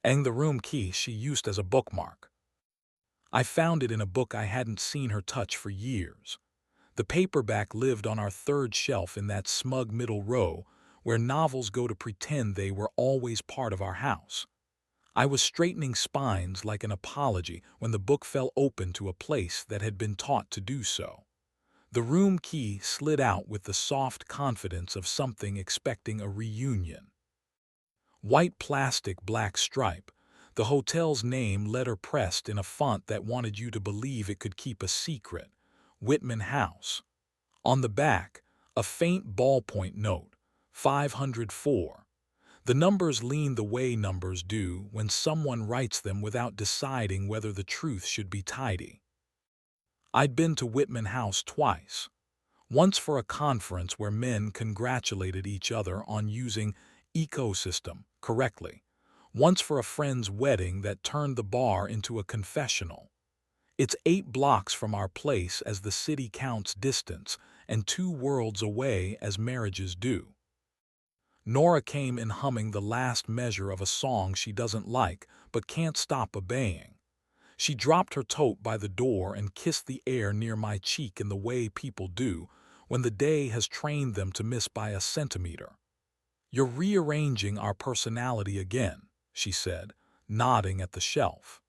and the room key she used as a bookmark. I found it in a book I hadn't seen her touch for years. The paperback lived on our third shelf in that smug middle row where novels go to pretend they were always part of our house. I was straightening spines like an apology when the book fell open to a place that had been taught to do so. The room key slid out with the soft confidence of something expecting a reunion. White plastic, black stripe, the hotel's name letter-pressed in a font that wanted you to believe it could keep a secret. Whitman House. On the back, a faint ballpoint note, 504. The numbers lean the way numbers do when someone writes them without deciding whether the truth should be tidy. I'd been to Whitman House twice. Once for a conference where men congratulated each other on using ecosystem correctly. Once for a friend's wedding that turned the bar into a confessional. It's 8 blocks from our place as the city counts distance, and 2 worlds away as marriages do. Nora came in humming the last measure of a song she doesn't like but can't stop obeying. She dropped her tote by the door and kissed the air near my cheek in the way people do when the day has trained them to miss by a centimeter. "You're rearranging our personality again," she said, nodding at the shelf.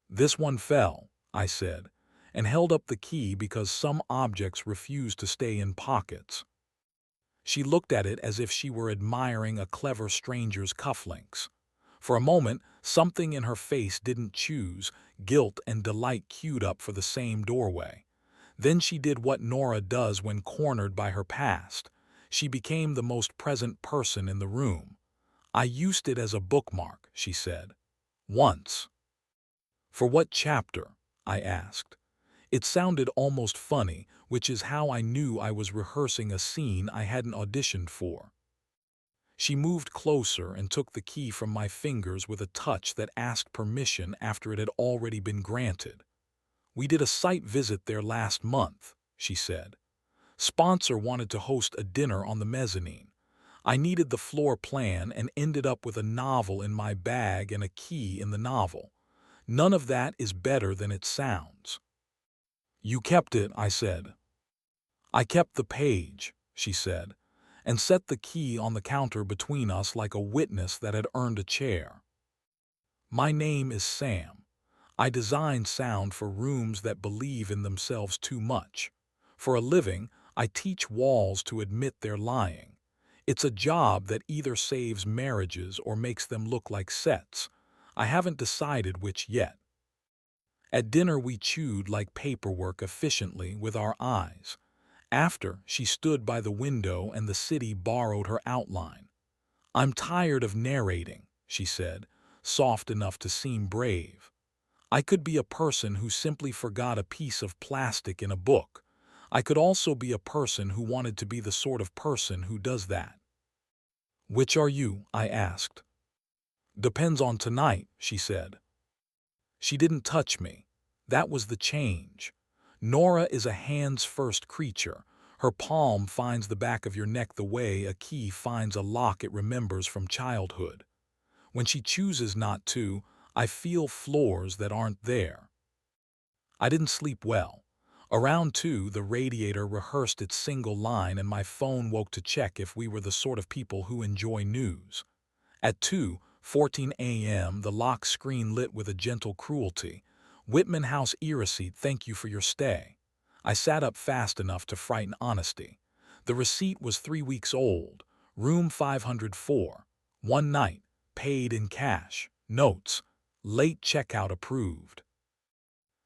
"This one fell," I said, and held up the key because some objects refuse to stay in pockets. She looked at it as if she were admiring a clever stranger's cufflinks. For a moment, something in her face didn't choose, guilt and delight queued up for the same doorway. Then she did what Nora does when cornered by her past. She became the most present person in the room. "I used it as a bookmark," she said. "Once." "For what chapter?" I asked. It sounded almost funny, which is how I knew I was rehearsing a scene I hadn't auditioned for. She moved closer and took the key from my fingers with a touch that asked permission after it had already been granted. "We did a site visit there last month," she said. "Sponsor wanted to host a dinner on the mezzanine. I needed the floor plan and ended up with a novel in my bag and a key in the novel. None of that is better than it sounds." "You kept it," I said. "I kept the page," she said, and set the key on the counter between us like a witness that had earned a chair. "My name is Sam. I design sound for rooms that believe in themselves too much. For a living, I teach walls to admit they're lying. It's a job that either saves marriages or makes them look like sets. I haven't decided which yet." At dinner we chewed like paperwork efficiently with our eyes. After, she stood by the window and the city borrowed her outline. "I'm tired of narrating," she said, soft enough to seem brave. "I could be a person who simply forgot a piece of plastic in a book. I could also be a person who wanted to be the sort of person who does that." "Which are you?" I asked. "Depends on tonight," she said. She didn't touch me. That was the change. Nora is a hands-first creature. Her palm finds the back of your neck the way a key finds a lock it remembers from childhood. When she chooses not to, I feel floors that aren't there. I didn't sleep well. Around 2, the radiator rehearsed its single line and my phone woke to check if we were the sort of people who enjoy news. At 2:14 a.m., the lock screen lit with a gentle cruelty. "Whitman House e-receipt, thank you for your stay." I sat up fast enough to frighten honesty. The receipt was 3 weeks old. Room 504. One night. Paid in cash. Notes. Late checkout approved.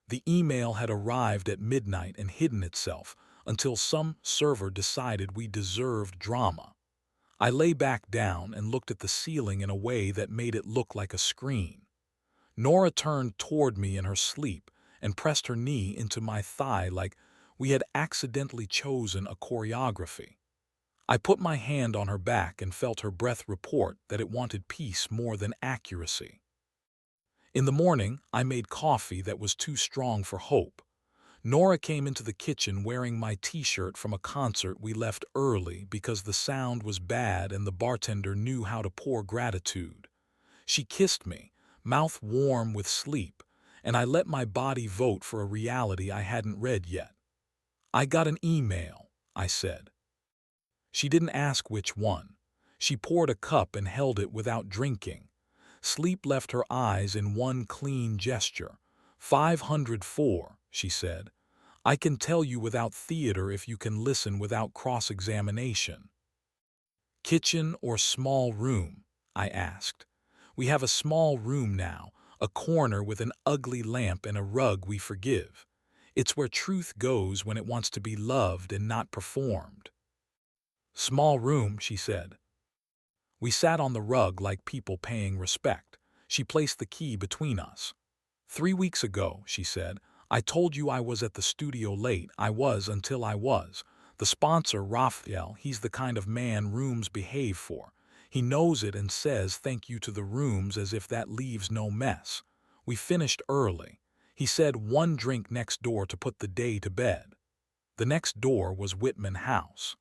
The email had arrived at midnight and hidden itself until some server decided we deserved drama. I lay back down and looked at the ceiling in a way that made it look like a screen. Nora turned toward me in her sleep and pressed her knee into my thigh like we had accidentally chosen a choreography. I put my hand on her back and felt her breath report that it wanted peace more than accuracy. In the morning, I made coffee that was too strong for hope. Nora came into the kitchen wearing my t-shirt from a concert we left early because the sound was bad and the bartender knew how to pour gratitude. She kissed me, mouth warm with sleep, and I let my body vote for a reality I hadn't read yet. "I got an email," I said. She didn't ask which one. She poured a cup and held it without drinking. Sleep left her eyes in one clean gesture. 504, she said. "I can tell you without theater if you can listen without cross-examination." "Kitchen or small room?" I asked. "We have a small room now, a corner with an ugly lamp and a rug we forgive. It's where truth goes when it wants to be loved and not performed." "Small room," she said. We sat on the rug like people paying respect. She placed the key between us. "3 weeks ago," she said, "I told you I was at the studio late. I was until I was. The sponsor, Raphael, he's the kind of man rooms behave for. He knows it and says thank you to the rooms as if that leaves no mess. We finished early. He said one drink next door to put the day to bed." The next door was Whitman House.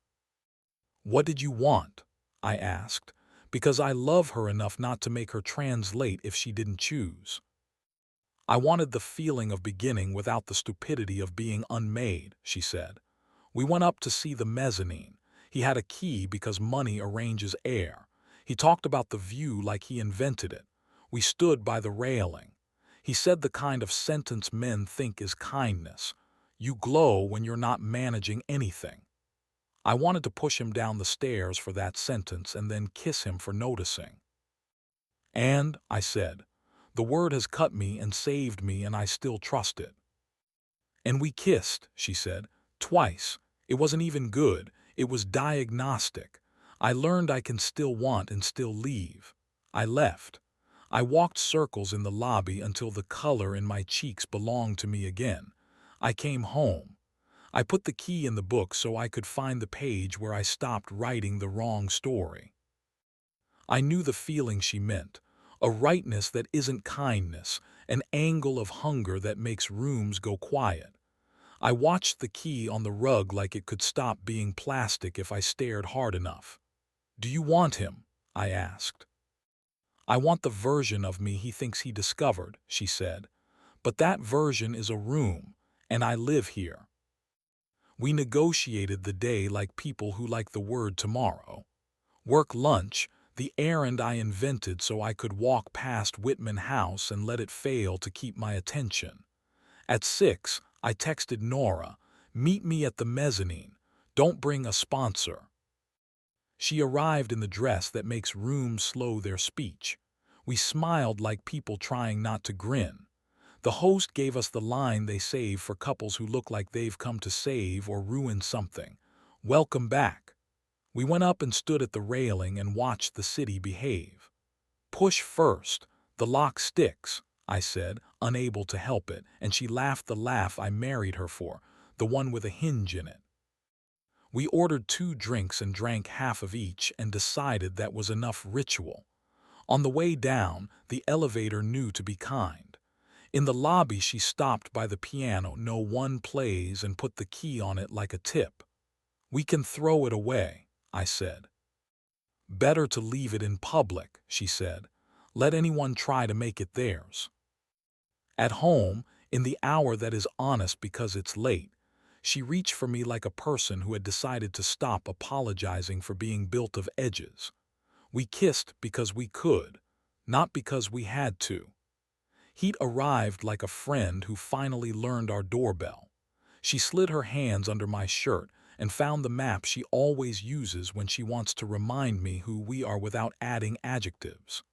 "What did you want?" I asked, because I love her enough not to make her translate if she didn't choose. "I wanted the feeling of beginning without the stupidity of being unmade," she said. "We went up to see the mezzanine. He had a key because money arranges air. He talked about the view like he invented it. We stood by the railing. He said the kind of sentence men think is kindness. You glow when you're not managing anything. I wanted to push him down the stairs for that sentence and then kiss him for noticing. "And," I said, "the word has cut me and saved me and I still trust it." "And we kissed," she said, "twice. It wasn't even good. It was diagnostic. I learned I can still want and still leave." I left. I walked circles in the lobby until the color in my cheeks belonged to me again. I came home. I put the key in the book so I could find the page where I stopped writing the wrong story. I knew the feeling she meant, a rightness that isn't kindness, an angle of hunger that makes rooms go quiet. I watched the key on the rug like it could stop being plastic if I stared hard enough. "Do you want him?" I asked. "I want the version of me he thinks he discovered," she said. "But that version is a room, and I live here." We negotiated the day like people who like the word tomorrow. Work lunch, the errand I invented so I could walk past Whitman House and let it fail to keep my attention. At 6, I texted Nora, "Meet me at the mezzanine. Don't bring a sponsor." She arrived in the dress that makes rooms slow their speech. We smiled like people trying not to grin. The host gave us the line they save for couples who look like they've come to save or ruin something. "Welcome back." We went up and stood at the railing and watched the city behave. "Push first. The lock sticks," I said, unable to help it, and she laughed the laugh I married her for, the one with a hinge in it. We ordered 2 drinks and drank half of each and decided that was enough ritual. On the way down, the elevator knew to be kind. In the lobby she stopped by the piano no one plays and put the key on it like a tip. "We can throw it away," I said. "Better to leave it in public," she said. "Let anyone try to make it theirs." At home, in the hour that is honest because it's late, she reached for me like a person who had decided to stop apologizing for being built of edges. We kissed because we could, not because we had to. Heat arrived like a friend who finally learned our doorbell. She slid her hands under my shirt and found the map she always uses when she wants to remind me who we are without adding adjectives.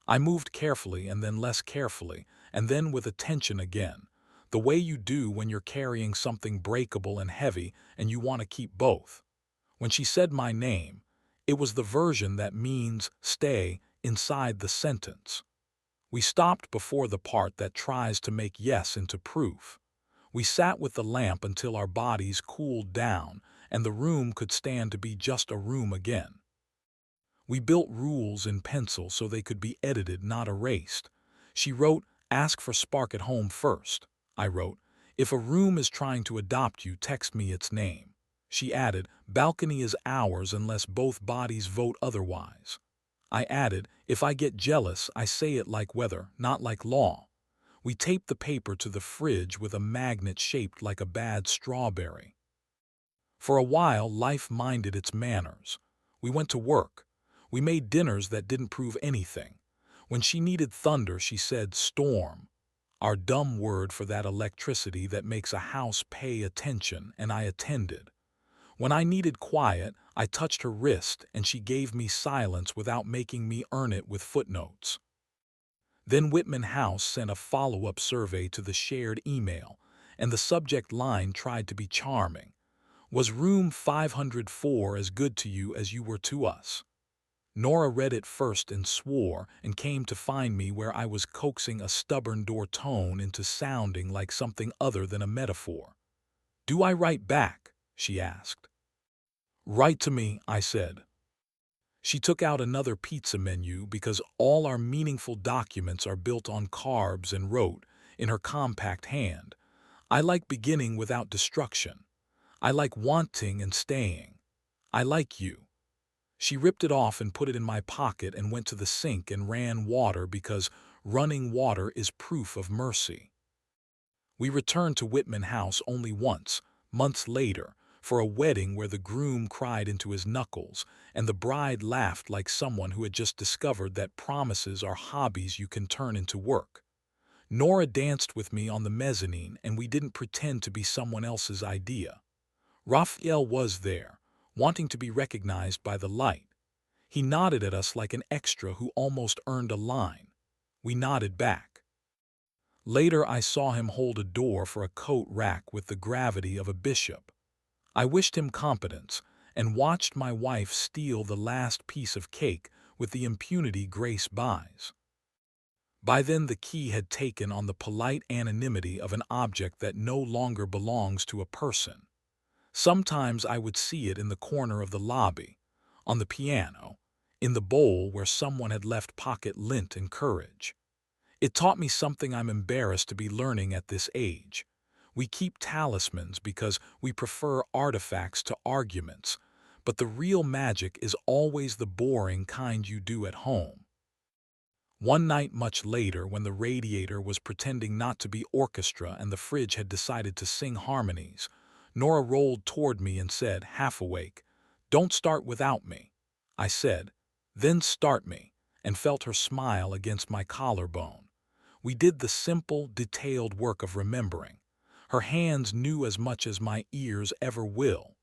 I moved carefully and then less carefully, and then with attention again, the way you do when you're carrying something breakable and heavy and you want to keep both. When she said my name, it was the version that means stay inside the sentence. We stopped before the part that tries to make yes into proof. We sat with the lamp until our bodies cooled down and the room could stand to be just a room again. We built rules in pencil so they could be edited, not erased. She wrote, "Ask for spark at home first." I wrote, "If a room is trying to adopt you, text me its name." She added, "Balcony is ours unless both bodies vote otherwise." I added, "If I get jealous, I say it like weather, not like law." We taped the paper to the fridge with a magnet shaped like a bad strawberry. For a while, life minded its manners. We went to work. We made dinners that didn't prove anything. When she needed thunder, she said storm, our dumb word for that electricity that makes a house pay attention, and I attended. When I needed quiet, I touched her wrist, and she gave me silence without making me earn it with footnotes. Then Whitman House sent a follow-up survey to the shared email, and the subject line tried to be charming. Was room 504 as good to you as you were to us? Nora read it first and swore, and came to find me where I was coaxing a stubborn door tone into sounding like something other than a metaphor. "Do I write back?" she asked. "Write to me," I said. She took out another pizza menu because all our meaningful documents are built on carbs and wrote, in her compact hand, "I like beginning without destruction. I like wanting and staying. I like you." She ripped it off and put it in my pocket and went to the sink and ran water because running water is proof of mercy. We returned to Whitman House only once, months later, for a wedding where the groom cried into his knuckles and the bride laughed like someone who had just discovered that promises are hobbies you can turn into work. Nora danced with me on the mezzanine, and we didn't pretend to be someone else's idea. Raphael was there, wanting to be recognized by the light. He nodded at us like an extra who almost earned a line. We nodded back. Later, I saw him hold a door for a coat rack with the gravity of a bishop. I wished him competence, and watched my wife steal the last piece of cake with the impunity Grace buys. By then, the key had taken on the polite anonymity of an object that no longer belongs to a person. Sometimes I would see it in the corner of the lobby, on the piano, in the bowl where someone had left pocket lint and courage. It taught me something I'm embarrassed to be learning at this age. We keep talismans because we prefer artifacts to arguments, but the real magic is always the boring kind you do at home. One night much later, when the radiator was pretending not to be orchestra and the fridge had decided to sing harmonies, Nora rolled toward me and said, half awake, "Don't start without me." I said, "Then start me," and felt her smile against my collarbone. We did the simple, detailed work of remembering. Her hands knew as much as my ears ever will.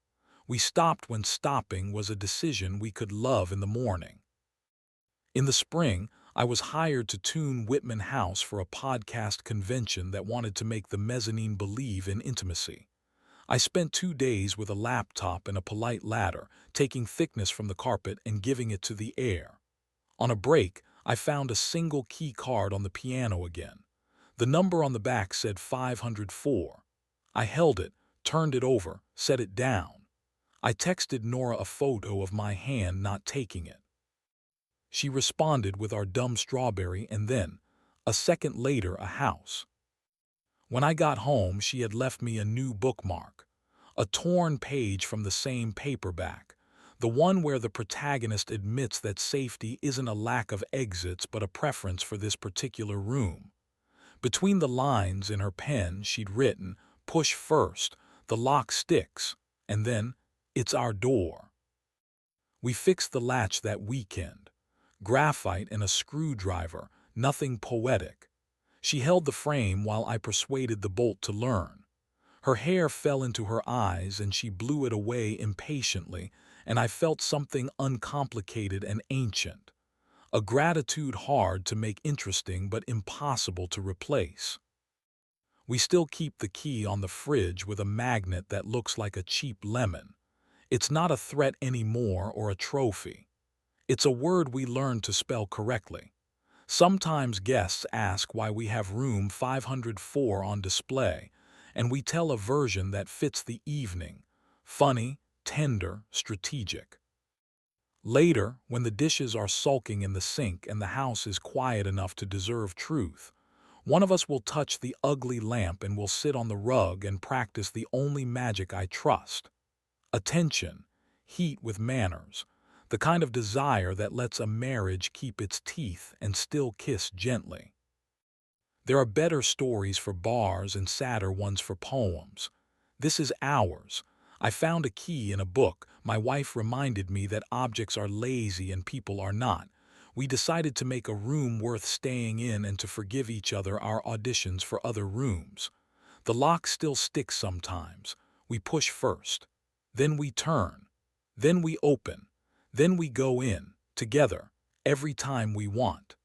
We stopped when stopping was a decision we could love in the morning. In the spring, I was hired to tune Whitman House for a podcast convention that wanted to make the mezzanine believe in intimacy. I spent 2 days with a laptop and a polite ladder, taking thickness from the carpet and giving it to the air. On a break, I found a single key card on the piano again. The number on the back said 504. I held it, turned it over, set it down. I texted Nora a photo of my hand not taking it. She responded with our dumb strawberry and then, a second later, a house. When I got home, she had left me a new bookmark. A torn page from the same paperback. The one where the protagonist admits that safety isn't a lack of exits but a preference for this particular room. Between the lines in her pen, she'd written, "Push first, the lock sticks," and then, "It's our door." We fixed the latch that weekend. Graphite and a screwdriver, nothing poetic. She held the frame while I persuaded the bolt to learn. Her hair fell into her eyes and she blew it away impatiently, and I felt something uncomplicated and ancient. A gratitude hard to make interesting but impossible to replace. We still keep the key on the fridge with a magnet that looks like a cheap lemon. It's not a threat anymore or a trophy. It's a word we learned to spell correctly. Sometimes guests ask why we have room 504 on display, and we tell a version that fits the evening: funny, tender, strategic. Later, when the dishes are sulking in the sink and the house is quiet enough to deserve truth, one of us will touch the ugly lamp and will sit on the rug and practice the only magic I trust: attention, heat with manners, The kind of desire that lets a marriage keep its teeth and still kiss gently. There are better stories for bars and sadder ones for poems. This is ours. I found a key in a book. My wife reminded me that objects are lazy and people are not. We decided to make a room worth staying in and to forgive each other our auditions for other rooms. The lock still sticks sometimes. We push first. Then we turn. Then we open. Then we go in, together, every time we want.